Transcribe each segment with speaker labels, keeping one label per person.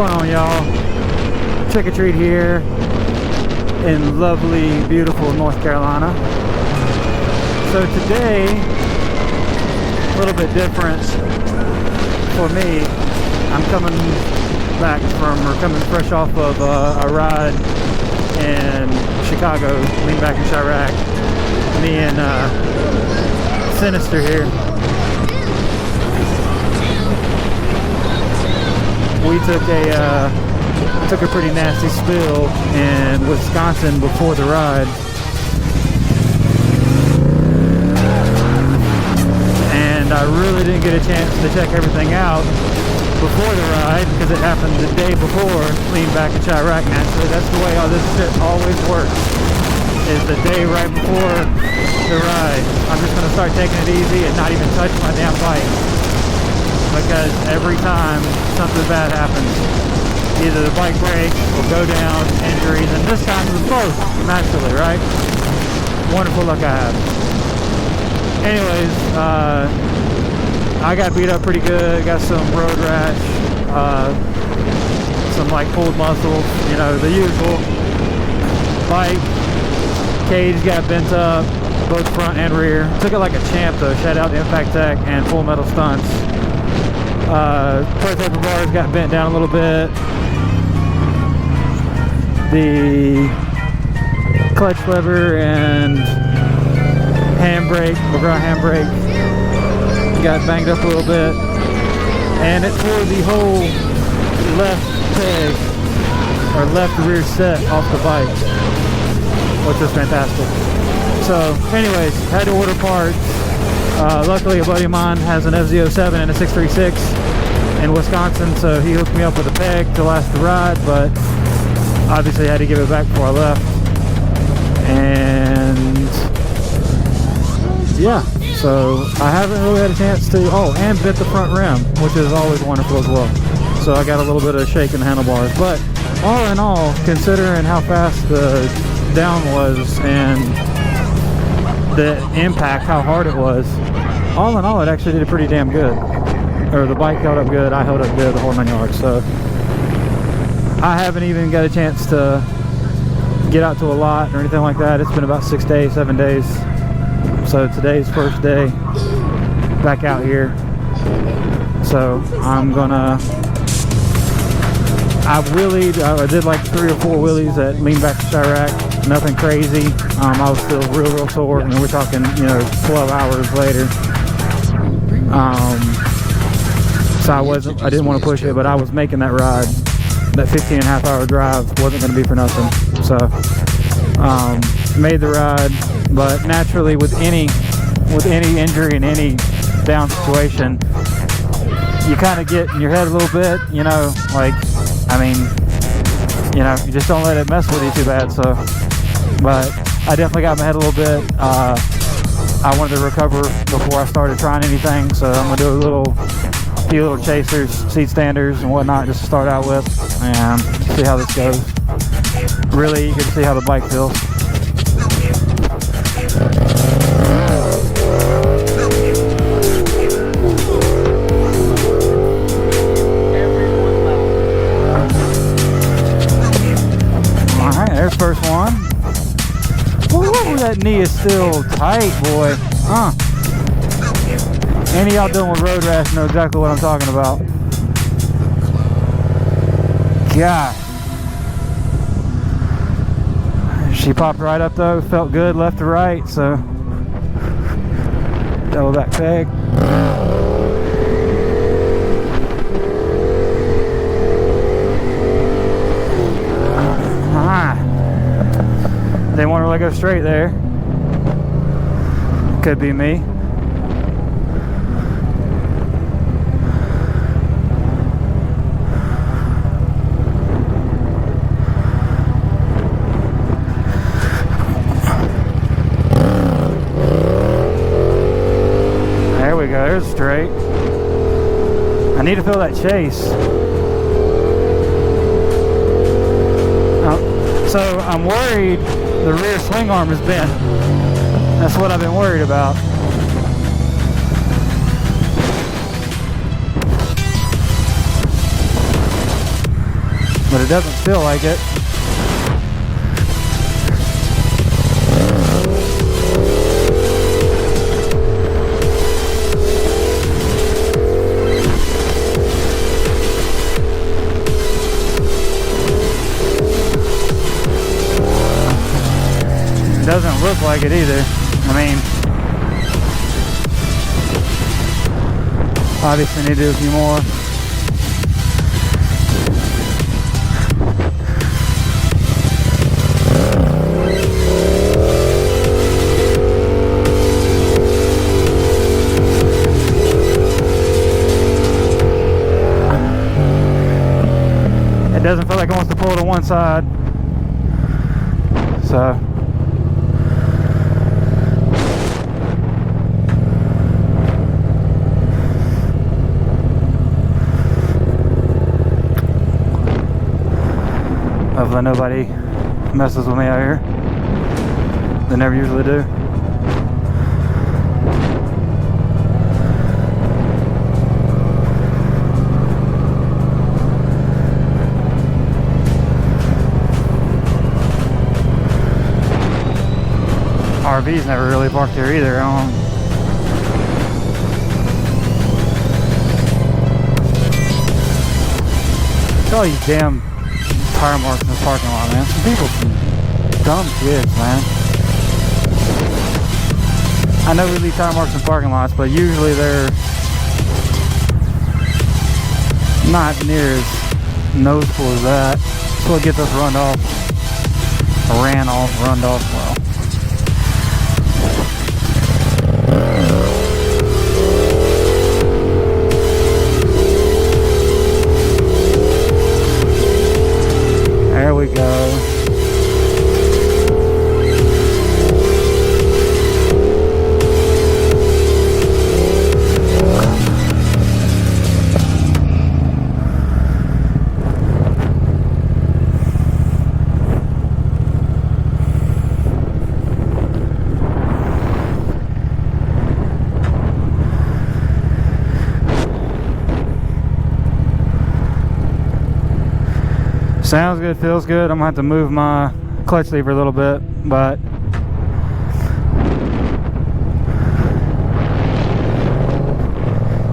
Speaker 1: going on, y'all? Trick or treat here in lovely, beautiful North Carolina. So today, a little bit different for me. I'm coming fresh off of a ride in Chicago, lean back in Chiraq. Me and Sinister here. We took a pretty nasty spill in Wisconsin before the ride, and I really didn't get a chance to check everything out before the ride because it happened the day before. Lean back in Chiraq, naturally. That's the way all this shit always works. Is the day right before the ride. I'm just gonna start taking it easy and not even touch my damn bike, because every time something bad happens, either the bike breaks or go down, injuries, and this time it was both, naturally, right? Wonderful luck I have. Anyways, I got beat up pretty good, got some road rash, some like pulled muscles, you know, the usual. Bike cage got bent up, both front and rear. Took it like a champ though, shout out to Impact Tech and Full Metal Stunts. Prototype bars got bent down a little bit. The clutch lever and handbrake, McGraw handbrake, got banged up a little bit, and it tore the whole left peg or left rear set off the bike, which was fantastic. So anyways, had to order parts. Luckily a buddy of mine has an FZ07 and a 636 in Wisconsin, so he hooked me up with a peg to last the ride, but obviously had to give it back before I left. And yeah, so I haven't really had a chance to, and bit the front rim, which is always wonderful as well. So I got a little bit of shake in the handlebars, but all in all, considering how fast the down was and the impact, how hard it was, all in all, it actually did pretty damn good. Or the bike held up good, I held up good, the whole 9 yards. So I haven't even got a chance to get out to a lot or anything like that. It's been about 6 days, 7 days. So today's first day back out here. So I'm gonna, I did like 3 or 4 wheelies at lean back to Chiraq. Nothing crazy. I was still real sore, and we're talking, 12 hours later. So I didn't want to push it, but I was making that ride. That 15.5 hour drive wasn't going to be for nothing. So, made the ride, but naturally with any injury in any down situation, you kind of get in your head a little bit, you just don't let it mess with you too bad. So, but I definitely got my head a little bit. I wanted to recover before I started trying anything, so I'm gonna do a few little chasers, seat standers and whatnot, just to start out with and see how this goes. Really eager to see how the bike feels. Alright, there's first one. Ooh, that knee is still tight, boy. Any of y'all dealing with road rash know exactly what I'm talking about. God. She popped right up though, felt good left to right, so double back peg. They won't really go straight there. Could be me. There we go, there's straight. I need to feel that chase. So I'm worried the rear swing arm is bent. That's what I've been worried about. but it doesn't feel like it. It doesn't look like it either. I mean, obviously need to do a few more. It doesn't feel like it wants to pull to one side. So hopefully nobody messes with me out here. They never usually do. RV's never really parked here either. Look at all these damn tire marks in this parking lot, man. Some people, some dumb kids, man. I know we leave tire marks in parking lots, but usually they're not near as noticeable as that. So we'll get this runned off, runned off well. There we go. Sounds good, feels good. I'm gonna have to move my clutch lever a little bit, but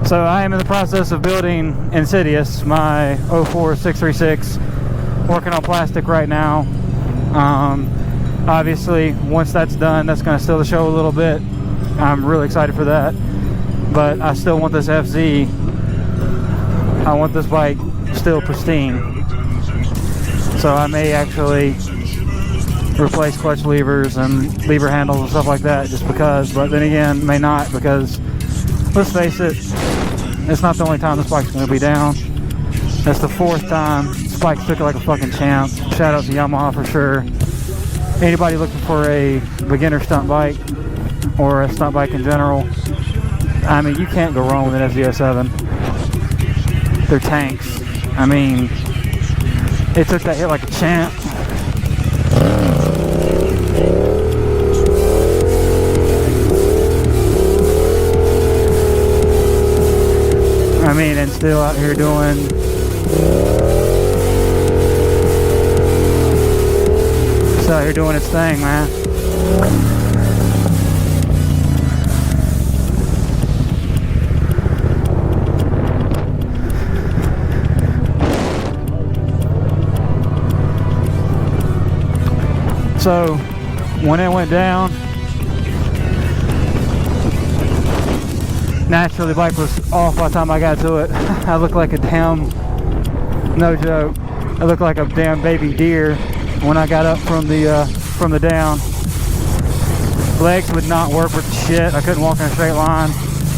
Speaker 1: so I am in the process of building Insidious, my 04 636, working on plastic right now. Obviously once that's done, that's gonna steal the show a little bit. I'm really excited for that, but I still want this FZ. I want this bike still pristine. So I may actually replace clutch levers and lever handles and stuff like that just because, but then again, may not, because let's face it, it's not the only time this bike's going to be down. That's the fourth time. Spike took it like a fucking champ. Shout out to Yamaha for sure. Anybody looking for a beginner stunt bike or a stunt bike in general, I mean, you can't go wrong with an FZ07. They're tanks. I mean, it took that hit like a champ. I mean, and still out here doing its thing, man. So when it went down, naturally the bike was off by the time I got to it. I looked like a damn, no joke, I looked like a damn baby deer when I got up from the down. Legs would not work with the shit. I couldn't walk in a straight line,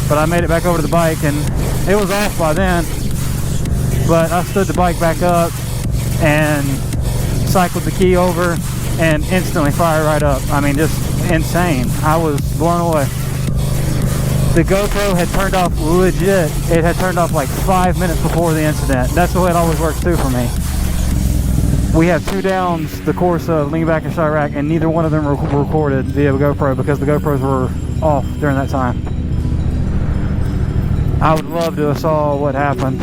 Speaker 1: but I made it back over to the bike and it was off by then. But I stood the bike back up and cycled the key over and instantly fired right up. I mean, just insane. I was blown away. The GoPro had turned off legit. It had turned off like 5 minutes before the incident. That's the way it always works too for me. We have 2 downs the course of Lean Back and Chiraq, and neither one of them were recorded via GoPro because the GoPros were off during that time. I would love to have saw what happened.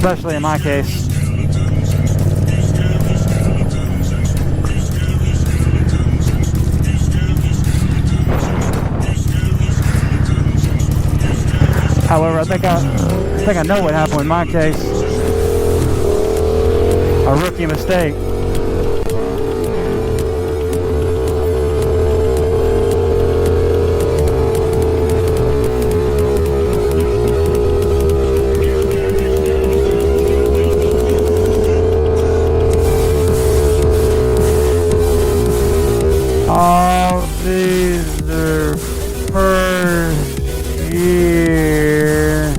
Speaker 1: especially in my case. However, I think I know what happened in my case. A rookie mistake. All these are first year.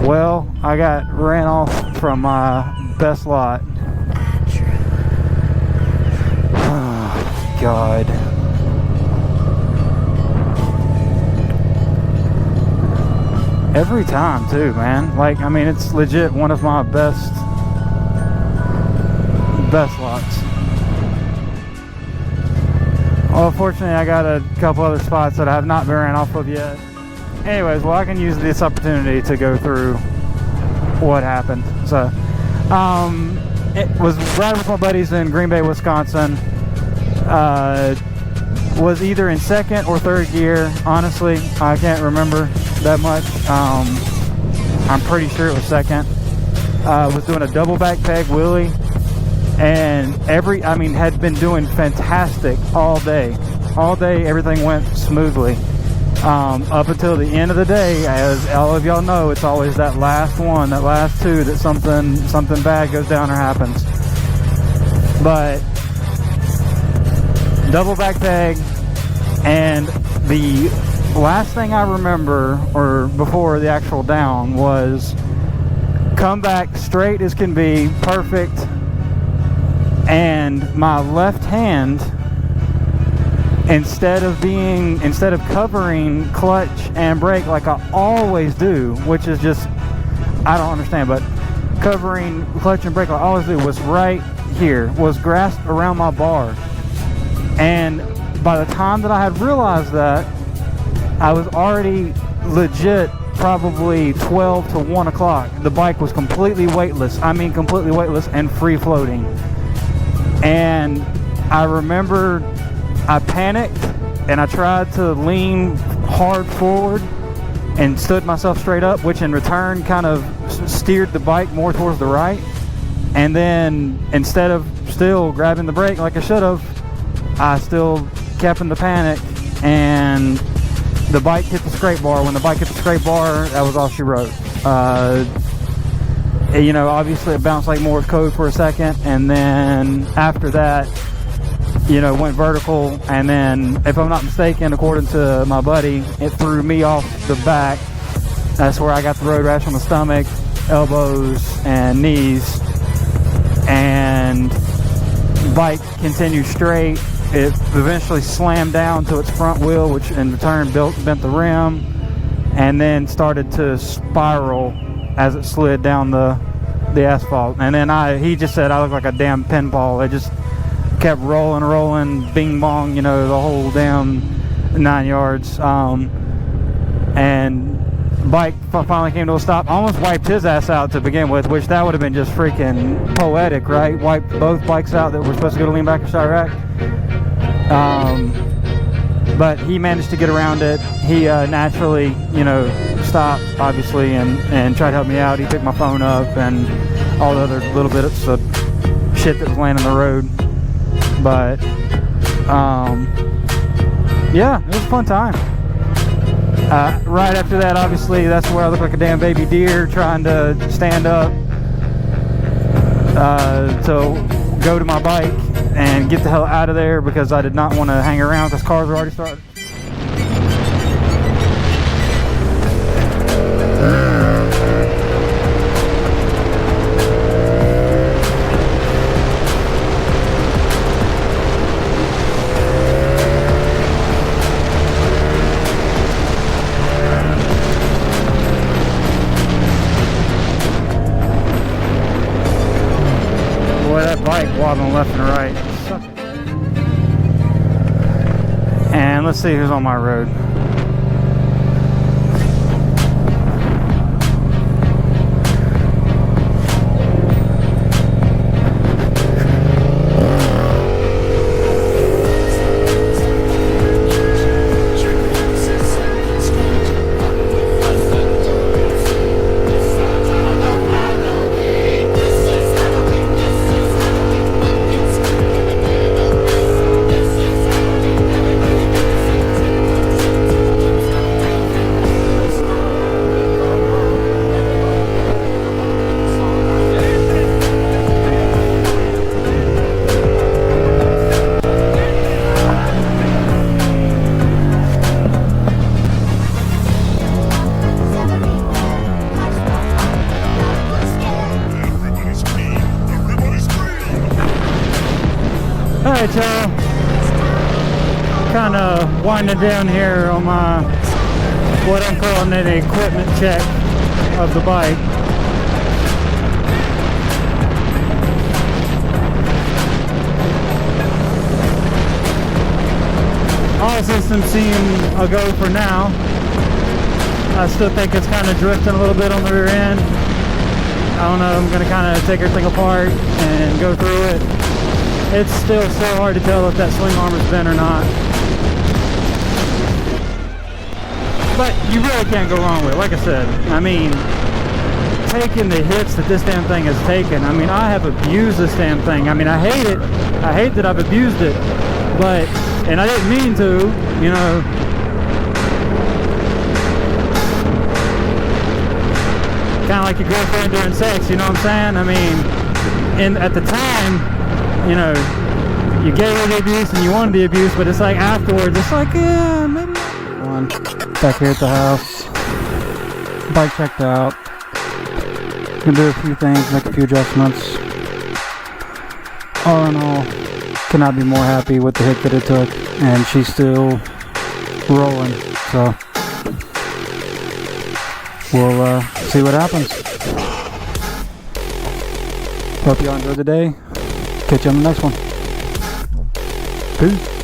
Speaker 1: Well, I got ran off from my best lot. Oh, God. Every time, too, man. Like, I mean, it's legit one of my best lots. Well, fortunately, I got a couple other spots that I have not been ran off of yet. Anyways, well, I can use this opportunity to go through what happened. So, it was riding with my buddies in Green Bay, Wisconsin. Was either in second or third gear. Honestly, I can't remember that much. I'm pretty sure it was second. Was doing a double back peg wheelie, and had been doing fantastic all day. All day, everything went smoothly. Up until the end of the day, as all of y'all know, it's always that last one, that last two, that something bad goes down or happens. But double back peg, and the last thing I remember, or before the actual down, was come back straight as can be, perfect, and my left hand, instead of covering clutch and brake like I always do, which is just, I don't understand, but covering clutch and brake like I always do, was right here, was grasped around my bar. And by the time that I had realized that, I was already legit probably 12 to 1 o'clock. The bike was completely weightless. I mean completely weightless and free floating. And I remember I panicked and I tried to lean hard forward and stood myself straight up, which in return kind of steered the bike more towards the right. And then instead of still grabbing the brake like I should have, I still kept in the panic, and the bike hit the scrape bar. When the bike hit the scrape bar, that was all she wrote. Obviously it bounced like Morse code for a second, and then after that, went vertical, and then, if I'm not mistaken, according to my buddy, it threw me off the back. That's where I got the road rash on the stomach, elbows, and knees. And bike continued straight. It eventually slammed down to its front wheel, which in return bent the rim, and then started to spiral as it slid down the asphalt. And then he just said I looked like a damn pinball. It just kept rolling, bing bong, the whole damn 9 yards. And bike finally came to a stop. Almost wiped his ass out to begin with, which that would have been just freaking poetic, right? Wiped both bikes out that were supposed to go to lean back to Chiraq. But he managed to get around it. He naturally, stopped, obviously, and tried to help me out. He picked my phone up and all the other little bits of shit that was laying in the road. But yeah, it was a fun time. Right after that, obviously, that's where I look like a damn baby deer trying to stand up to go to my bike and get the hell out of there, because I did not want to hang around because cars were already started. bike wobbling left and right. And let's see who's on my road. Alright, y'all, kind of winding down here on my, what I'm calling an equipment check of the bike. All systems seem a go for now. I still think it's kind of drifting a little bit on the rear end. I don't know, I'm going to kind of take everything apart and go through it. It's still so hard to tell if that swing arm is bent or not. But you really can't go wrong with it. Like I said, I mean, taking the hits that this damn thing has taken, I mean, I have abused this damn thing. I mean, I hate it. I hate that I've abused it. But, and I didn't mean to, you know. Kind of like your girlfriend during sex, you know what I'm saying? I mean, at the time, you know, you gave her the abuse and you wanted the abuse, but it's like afterwards, it's like, yeah, maybe. Back here at the house, bike checked out. Gonna do a few things, make a few adjustments. All in all, cannot be more happy with the hit that it took, and she's still rolling. So we'll see what happens. Hope y'all enjoyed the day. Catch you on the next one. Peace.